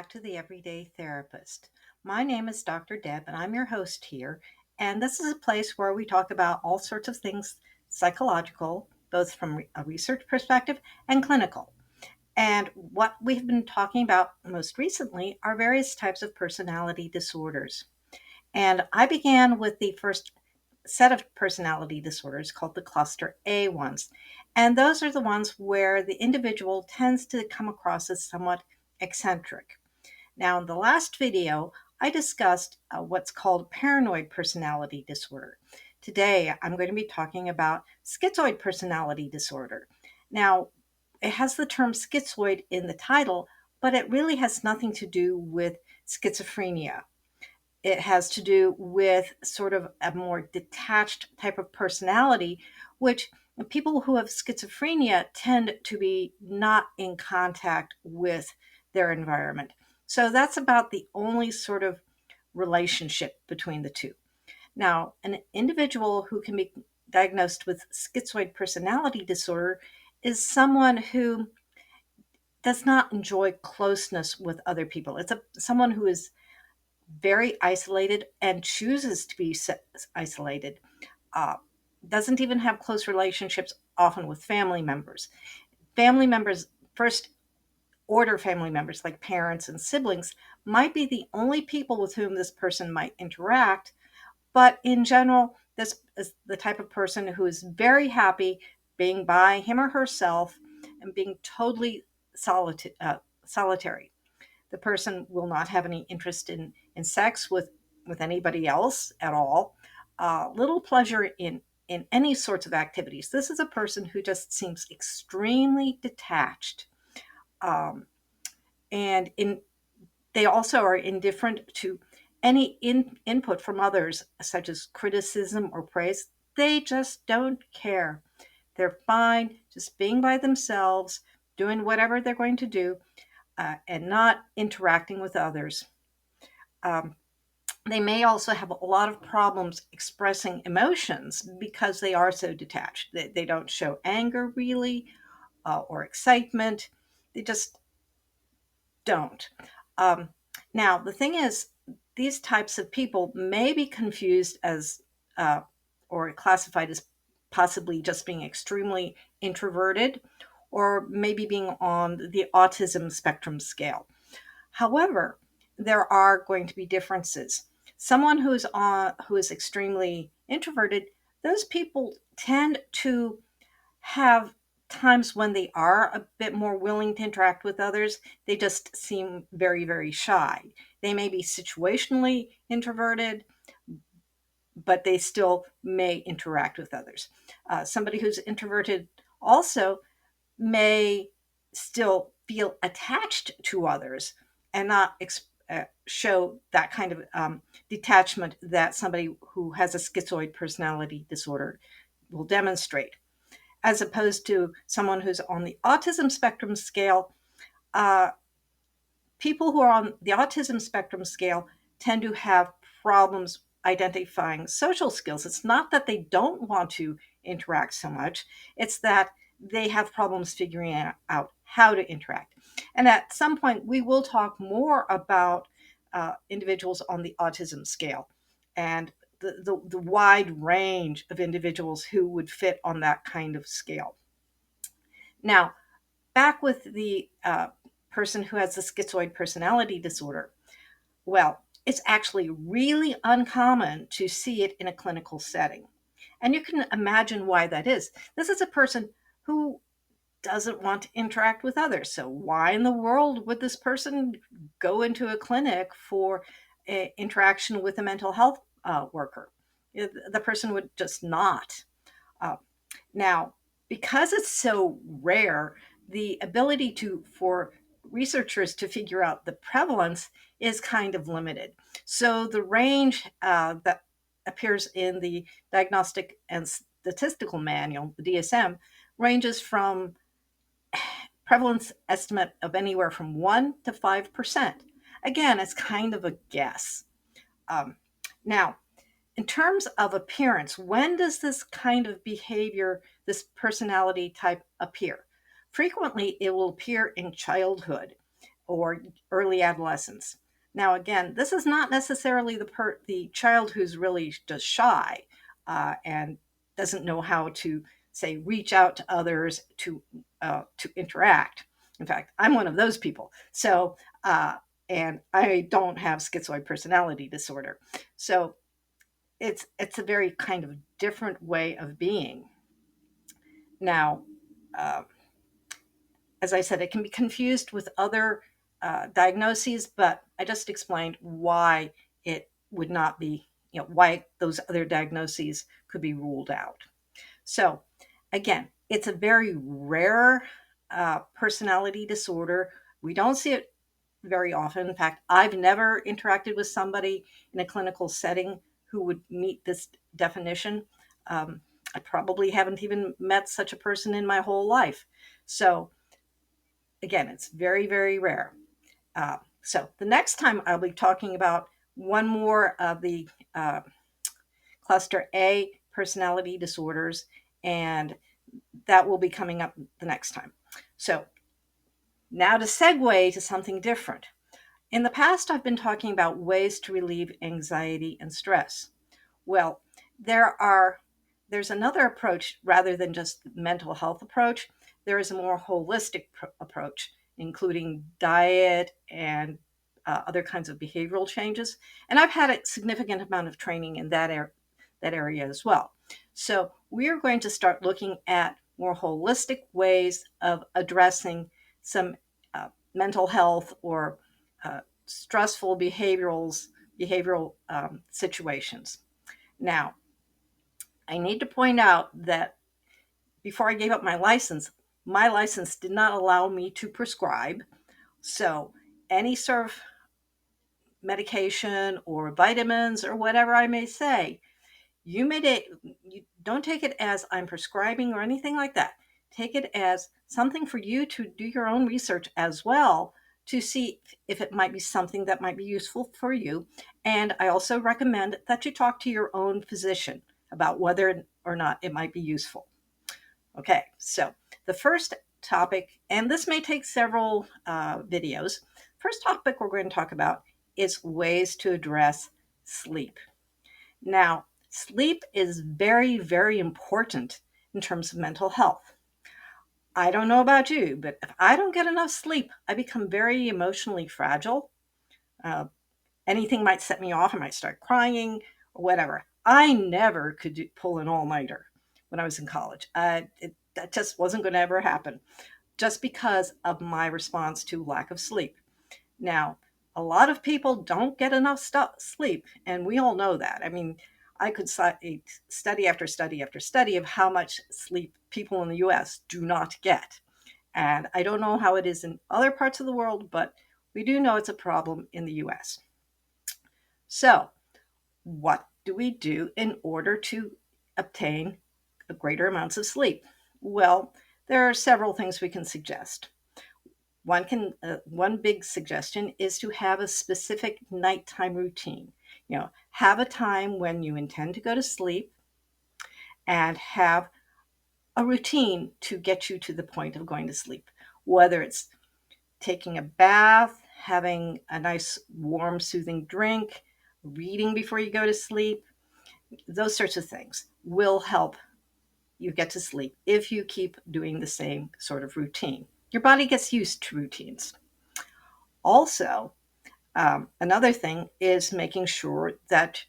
back to the Everyday Therapist. My name is Dr. Deb, and I'm your host here. And this is a place where we talk about all sorts of things psychological, both from a research perspective and clinical. And what we've been talking about most recently are various types of personality disorders. And I began with the first set of personality disorders called the cluster A ones. And those are the ones where the individual tends to come across as somewhat eccentric. Now, in the last video, I discussed what's called paranoid personality disorder. Today, I'm going to be talking about schizoid personality disorder. Now, it has the term schizoid in the title, but it really has nothing to do with schizophrenia. It has to do with sort of a more detached type of personality, which people who have schizophrenia tend to be not in contact with their environment. So that's about the only sort of relationship between the two. Now, an individual who can be diagnosed with schizoid personality disorder is someone who does not enjoy closeness with other people. It's someone who is very isolated and chooses to be isolated. Uh, doesn't even have close relationships often with family members. Family members, first order family members like parents and siblings, might be the only people with whom this person might interact. But in general, this is the type of person who is very happy being by him or herself and being totally solitary. The person will not have any interest in sex with anybody else at all. Little pleasure in any sorts of activities. This is a person who just seems extremely detached, um, and in they also are indifferent to any input from others, such as criticism or praise. They just don't care. They're fine just being by themselves, doing whatever they're going to do, and not interacting with others. Um, they may also have a lot of problems expressing emotions because they are so detached. They don't show anger really, or excitement. They just don't. Um, Now, the thing is, these types of people may be confused as uh, or classified as possibly just being extremely introverted or maybe being on the autism spectrum scale. However, there are going to be differences. Someone who is extremely introverted, those people tend to have times when they are a bit more willing to interact with others. They just seem very, very shy. They may be situationally introverted, but they still may interact with others. Somebody who's introverted also may still feel attached to others and not show that kind of detachment that somebody who has a schizoid personality disorder will demonstrate. As opposed to someone who's on the autism spectrum scale, uh, people who are on the autism spectrum scale tend to have problems identifying social skills. It's not that they don't want to interact so much, it's that they have problems figuring out how to interact. And at some point, we will talk more about individuals on the autism scale and the wide range of individuals who would fit on that kind of scale. Now, back with the person who has the schizoid personality disorder. Well, it's actually really uncommon to see it in a clinical setting. And you can imagine why that is. This is a person who doesn't want to interact with others. So, why in the world would this person go into a clinic for interaction with a mental health worker? The person would just not. Uh, Now, because it's so rare, the ability to for researchers to figure out the prevalence is kind of limited. So the range that appears in the Diagnostic and Statistical Manual, the DSM, ranges from prevalence estimate of anywhere from 1 to 5%. Again, it's kind of a guess. Um, Now, in terms of appearance, when does this kind of behavior, this personality type appear? Frequently, it will appear in childhood. or early adolescence. Now, again, this is not necessarily the child who's really just shy and doesn't know how to, say, reach out to others to interact. In fact, I'm one of those people. So, and I don't have schizoid personality disorder. So it's a very kind of different way of being. Now, uh, as I said, it can be confused with other diagnoses, but I just explained why it would not be, why those other diagnoses could be ruled out. So, again, it's a very rare personality disorder. We don't see it very often. In fact, I've never interacted with somebody in a clinical setting who would meet this definition. Um, I probably haven't even met such a person in my whole life. So, again, it's very, very rare. So the next time I'll be talking about one more of the cluster A personality disorders, and that will be coming up the next time. So now to segue to something different. In the past, I've been talking about ways to relieve anxiety and stress. Well, there are there's another approach rather than just mental health approach. There is a more holistic approach, including diet and other kinds of behavioral changes. And I've had a significant amount of training in that area as well. So we are going to start looking at more holistic ways of addressing some mental health or stressful behavioral situations. Now, I need to point out that before I gave up my license did not allow me to prescribe. So, any sort of medication or vitamins or whatever I may say, you don't take it as I'm prescribing or anything like that. Take it as something for you to do your own research as well to see if it might be something that might be useful for you. And I also recommend that you talk to your own physician about whether or not it might be useful. Okay, so the first topic, and this may take several videos. First topic we're going to talk about is ways to address sleep. Now, sleep is very, very important in terms of mental health. I don't know about you, but if I don't get enough sleep, I become very emotionally fragile. Uh, Anything might set me off. I might start crying or whatever. I never could pull an all nighter when I was in college. That just wasn't going to ever happen just because of my response to lack of sleep. Now, a lot of people don't get enough sleep, and we all know that. I mean, I could cite study after study after study of how much sleep people in the US do not get. And I don't know how it is in other parts of the world, but we do know it's a problem in the US. So, what do we do in order to obtain greater amounts of sleep? Well, there are several things we can suggest. One big suggestion is to have a specific nighttime routine. Have a time when you intend to go to sleep and have a routine to get you to the point of going to sleep. Whether it's taking a bath, having a nice warm soothing drink, reading before you go to sleep, those sorts of things will help you get to sleep if you keep doing the same sort of routine. Your body gets used to routines. Also, another thing is making sure that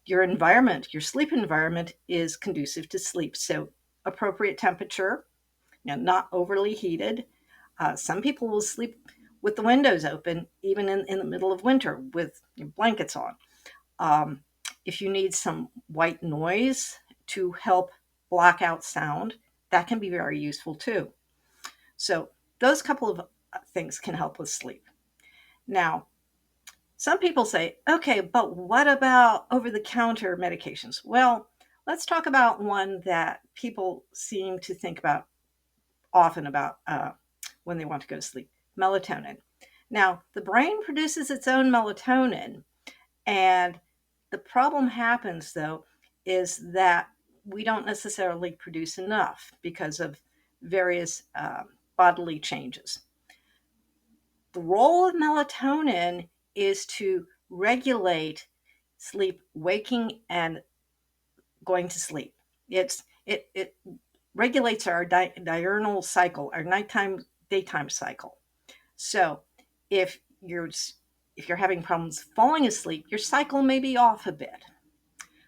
your environment, your sleep environment, is conducive to sleep. So, appropriate temperature, not overly heated. Some people will sleep with the windows open, even in the middle of winter with blankets on. Um, if you need some white noise to help block out sound, that can be very useful too. So, those couple of things can help with sleep. Now, some people say, okay, but what about over the counter medications? Well, let's talk about one that people seem to think about often about when they want to go to sleep: melatonin. Now, the brain produces its own melatonin, and the problem happens, though, is that we don't necessarily produce enough because of various bodily changes. The role of melatonin is to regulate sleep, waking and going to sleep. It regulates our diurnal cycle, our nighttime daytime cycle. So if you're if you're having problems falling asleep, your cycle may be off a bit.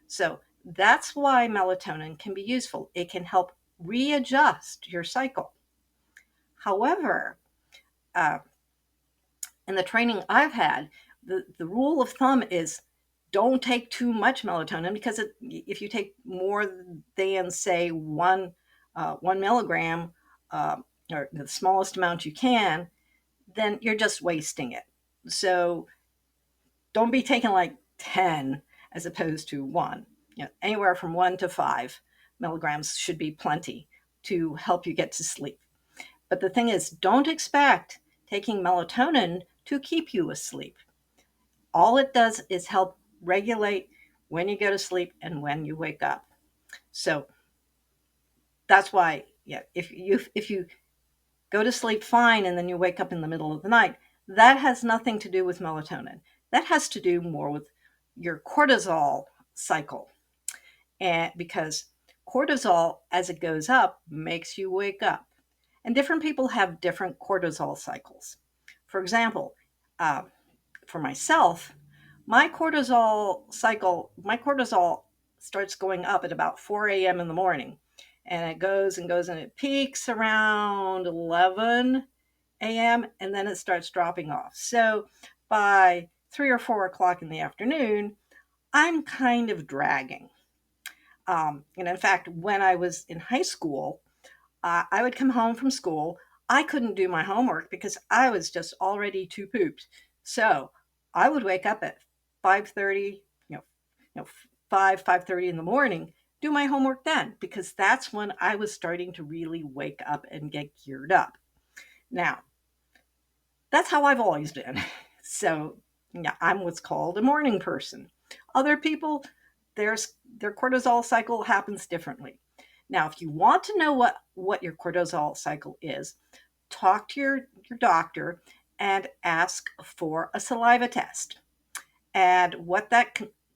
So that's why melatonin can be useful. It can help readjust your cycle. However, uh, in the training I've had, the rule of thumb is don't take too much melatonin, because if you take more than, say, 1 milligram, uh, or the smallest amount you can, then you're just wasting it. So don't be taking like 10 as opposed to 1. Anywhere from 1 to 5 milligrams should be plenty to help you get to sleep. But the thing is, don't expect taking melatonin to keep you asleep. All it does is help regulate when you go to sleep and when you wake up. So that's why, yeah, if you go to sleep fine and then you wake up in the middle of the night, that has nothing to do with melatonin. That has to do more with your cortisol cycle. And because cortisol, as it goes up, makes you wake up. And different people have different cortisol cycles. For example, uh, for myself, my cortisol starts going up at about 4 a.m. in the morning. And it goes and goes and it peaks around 11 a.m. and then it starts dropping off. So by 3 or 4 o'clock in the afternoon, I'm kind of dragging. And in fact, when I was in high school, I would come home from school. I couldn't do my homework because I was just already too pooped. So I would wake up at 5:30, you know, 5:30 in the morning, do my homework then, because that's when I was starting to really wake up and get geared up. Now, that's how I've always been. So, yeah, I'm what's called a morning person. Other people, their cortisol cycle happens differently. Now, if you want to know what your cortisol cycle is, talk to your doctor and ask for a saliva test. And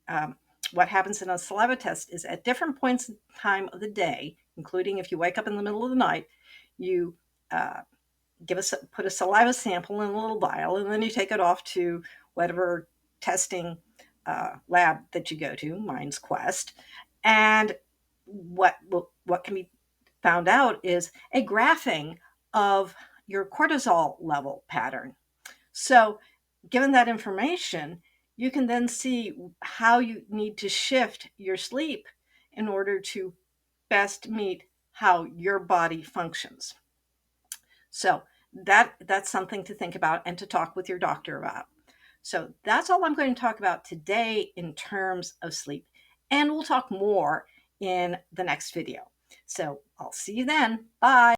um, what happens in a saliva test is at different points in time of the day, including if you wake up in the middle of the night, you uh, put a saliva sample in a little vial, and then you take it off to whatever testing lab that you go to. Mine's Quest. And what can be found out is a graphing of your cortisol level pattern. So, given that information, you can then see how you need to shift your sleep in order to best meet how your body functions. So, that's something to think about and to talk with your doctor about. So, that's all I'm going to talk about today in terms of sleep, and we'll talk more in the next video. So, I'll see you then. Bye.